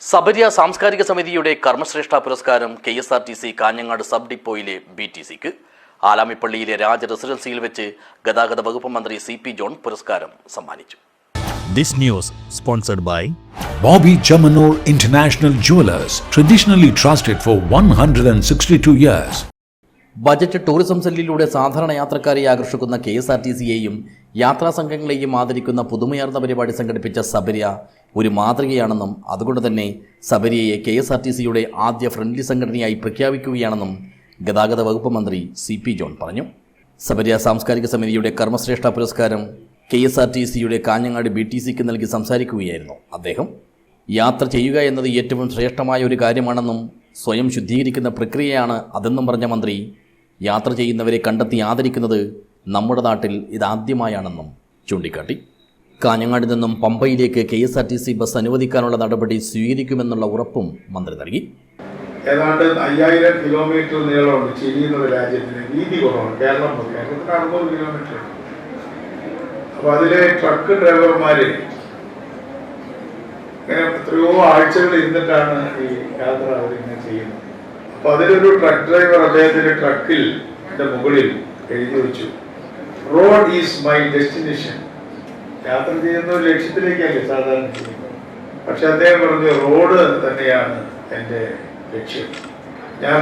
സബരിയ സാംസ്കാരിക സമിതിയുടെ കർമ്മശ്രേഷ്ഠ പുരസ്കാരം KSRTC കാഞ്ഞങ്ങാട് സബ് ഡിപ്പോയിലെ BTCക്ക് ആലാമിപ്പള്ളിയിലെ രാജ റെസിഡൻസിയിൽ വെച്ച് ഗതാഗത വകുപ്പ് മന്ത്രി CP ജോൺ പുരസ്കാരം സമ്മാനിച്ചു. This news sponsored by Bobby Chamanur International Jewelers, traditionally trusted for 162 years. Budget tourism സെല്ലിലൂടെ സാധാരണ യാത്രക്കാരെ ആകർഷിക്കുന്ന KSRTCയെയും യാത്രാ സംഘങ്ങളെയും ആദരിക്കുന്ന പുതുമയാർന്ന പരിപാടി സംഘടിപ്പിച്ച സബരിയ ഒരു മാതൃകയാണെന്നും അതുകൊണ്ട് തന്നെ സബരിയയെ KSRTCയുടെ ആദ്യ ഫ്രണ്ട്ലി സംഘടനയായി പ്രഖ്യാപിക്കുകയാണെന്നും ഗതാഗത വകുപ്പ് മന്ത്രി CP ജോൺ പറഞ്ഞു. സബരിയ സാംസ്കാരിക സമിതിയുടെ കർമ്മശ്രേഷ്ഠ പുരസ്കാരം KSRTCയുടെ കാഞ്ഞങ്ങാട് BTCക്ക് നൽകി സംസാരിക്കുകയായിരുന്നു അദ്ദേഹം. യാത്ര ചെയ്യുക എന്നത് ഏറ്റവും ശ്രേഷ്ഠമായ ഒരു കാര്യമാണെന്നും സ്വയം ശുദ്ധീകരിക്കുന്ന പ്രക്രിയയാണ് അതെന്നും പറഞ്ഞ മന്ത്രി യാത്ര ചെയ്യുന്നവരെ കണ്ടെത്തി ആദരിക്കുന്നത് നമ്മുടെ നാട്ടിൽ ഇതാദ്യമായാണെന്നും ചൂണ്ടിക്കാട്ടി. കാഞ്ഞങ്ങാട് നിന്നും പമ്പയിലേക്ക് KSRTC ബസ് അനുവദിക്കാനുള്ള നടപടി സ്വീകരിക്കുമെന്നുള്ള ഉറപ്പും മന്ത്രി നൽകി. ഏതാണ്ട് 5000 കിലോമീറ്റർ നീളമുണ്ട് ചിലി എന്നുള്ള രാജ്യത്തിന്. വീതി കുറവാണ്. കേരളത്തിന് 60 കിലോമീറ്റർ. അപ്പോൾ അതിലെ ട്രക്ക് ഡ്രൈവർമാര് ഇങ്ങനെ എത്രയോ ആഴ്ചകൾ ഇരുന്നിട്ടാണ് ഈ യാത്ര അവരിങ്ങനെ ചെയ്യുന്നത്. അപ്പോൾ അതിലൊരു ട്രക്ക് ഡ്രൈവർ അദ്ദേഹത്തിന്റെ ട്രക്കിൽ മുകളിൽ എഴുതി വെച്ചു, റോഡ് ഈസ് മൈ ഡെസ്റ്റിനേഷൻ. യാത്ര ചെയ്യുന്ന ഒരു ലക്ഷ്യത്തിലേക്കല്ലേ സാധാരണ ചെയ്യുന്നത്. പക്ഷെ അദ്ദേഹം പറഞ്ഞു, റോഡ് തന്നെയാണ് എൻ്റെ ലക്ഷ്യം. ഞാൻ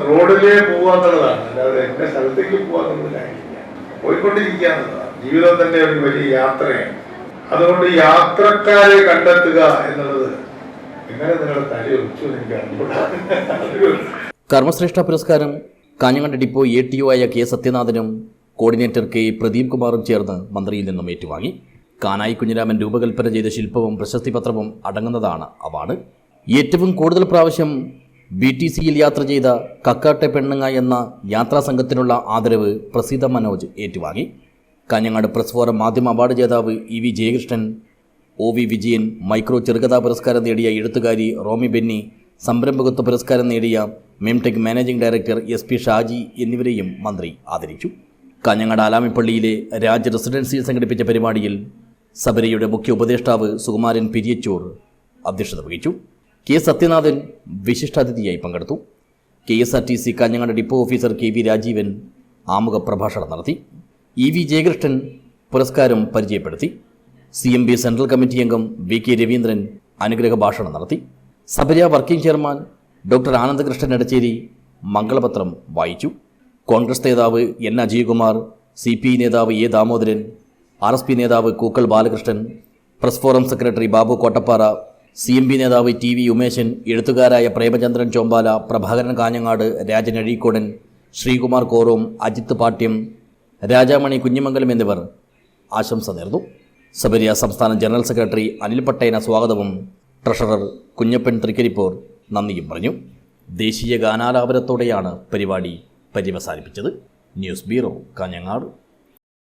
റോഡിലേ പോവാന്നുള്ളതാണ്, അല്ലാതെ എൻ്റെ സ്ഥലത്തേക്ക് പോവാന്നുള്ളത് കാര്യമില്ല. പോയിക്കൊണ്ടിരിക്കുകയെന്നുള്ളതാണ്. ജീവിതം തന്നെ ഒരു വലിയ യാത്രയാണ്. അതുകൊണ്ട് യാത്രക്കാരെ കണ്ടെത്തുക എന്നുള്ളത് എങ്ങനെ നിങ്ങളുടെ തലയൊളിച്ചു എനിക്ക്. കർമ്മശ്രേഷ്ഠ പുരസ്കാരം കാഞ്ഞങ്ങാട് ഡിപ്പോ ATO ആയ K സത്യനാഥനും കോർഡിനേറ്റർ K പ്രദീപ് കുമാറും ചേർന്ന് മന്ത്രിയിൽ നിന്നും ഏറ്റുവാങ്ങി. കാനായി കുഞ്ഞിരാമൻ രൂപകൽപ്പന ചെയ്ത ശില്പവും പ്രശസ്തിപത്രവും അടങ്ങുന്നതാണ് അവാർഡ്. ഏറ്റവും കൂടുതൽ പ്രാവശ്യം BTCയിൽ യാത്ര ചെയ്ത കക്കാട്ടെ പെണ്ണുങ്ങ എന്ന യാത്രാ സംഘത്തിനുള്ള ആദരവ് പ്രസീത മനോജ് ഏറ്റുവാങ്ങി. കാഞ്ഞങ്ങാട് പ്രസ് ഫോറം മാധ്യമ അവാർഡ് ജേതാവ് EV Jayakrishnan, OV Vijayan, micro ചെറുകഥാ പുരസ്കാരം നേടിയ എഴുത്തുകാരി റോമി ബെന്നി, സംരംഭകത്വ പുരസ്കാരം നേടിയ Memtech managing director SP Shaji എന്നിവരെയും മന്ത്രി ആദരിച്ചു. കാഞ്ഞങ്ങാട് ആലാമിപ്പള്ളിയിലെ രാജ റെസിഡൻസിയിൽ സംഘടിപ്പിച്ച പരിപാടിയിൽ സബരിയുടെ മുഖ്യ ഉപദേഷ്ടാവ് സുകുമാരൻ പിരിയച്ചൂർ അധ്യക്ഷത വഹിച്ചു. K സത്യനാഥൻ വിശിഷ്ടാതിഥിയായി പങ്കെടുത്തു. KSRTC Kanhangad depot officer KV Rajeevan ആമുഖ പ്രഭാഷണം നടത്തി. EV ജയകൃഷ്ണൻ പുരസ്കാരം പരിചയപ്പെടുത്തി. CMB സെൻട്രൽ കമ്മിറ്റി അംഗം VK രവീന്ദ്രൻ അനുഗ്രഹ ഭാഷണം നടത്തി. സബരിയ working chairman doctor Anandakrishnan Edacheri മംഗളപത്രം വായിച്ചു. കോൺഗ്രസ് നേതാവ് N അജയകുമാർ, CPI നേതാവ് A ദാമോദരൻ, RSP നേതാവ് Kookkal Balakrishnan, press forum secretary Babu Kottappara, CMB നേതാവ് TV ഉമേശൻ, എഴുത്തുകാരായ പ്രേമചന്ദ്രൻ ചോമ്പാല, പ്രഭാകരൻ കാഞ്ഞങ്ങാട്, രാജൻ അഴീക്കോടൻ, ശ്രീകുമാർ കോറോം, അജിത്ത് പാട്യം, രാജാമണി കുഞ്ഞിമംഗലം എന്നിവർ ആശംസ നേർന്നു. സബരിയ സംസ്ഥാന ജനറൽ സെക്രട്ടറി അനിൽ പട്ടേന സ്വാഗതവും ട്രഷറർ കുഞ്ഞപ്പൻ തൃക്കരിപ്പോർ നന്ദിയും പറഞ്ഞു. ദേശീയ ഗാനാലാപനത്തോടെയാണ് പരിപാടി പര്യവസാനിപ്പിച്ചത്. News bureau, Kanhangad.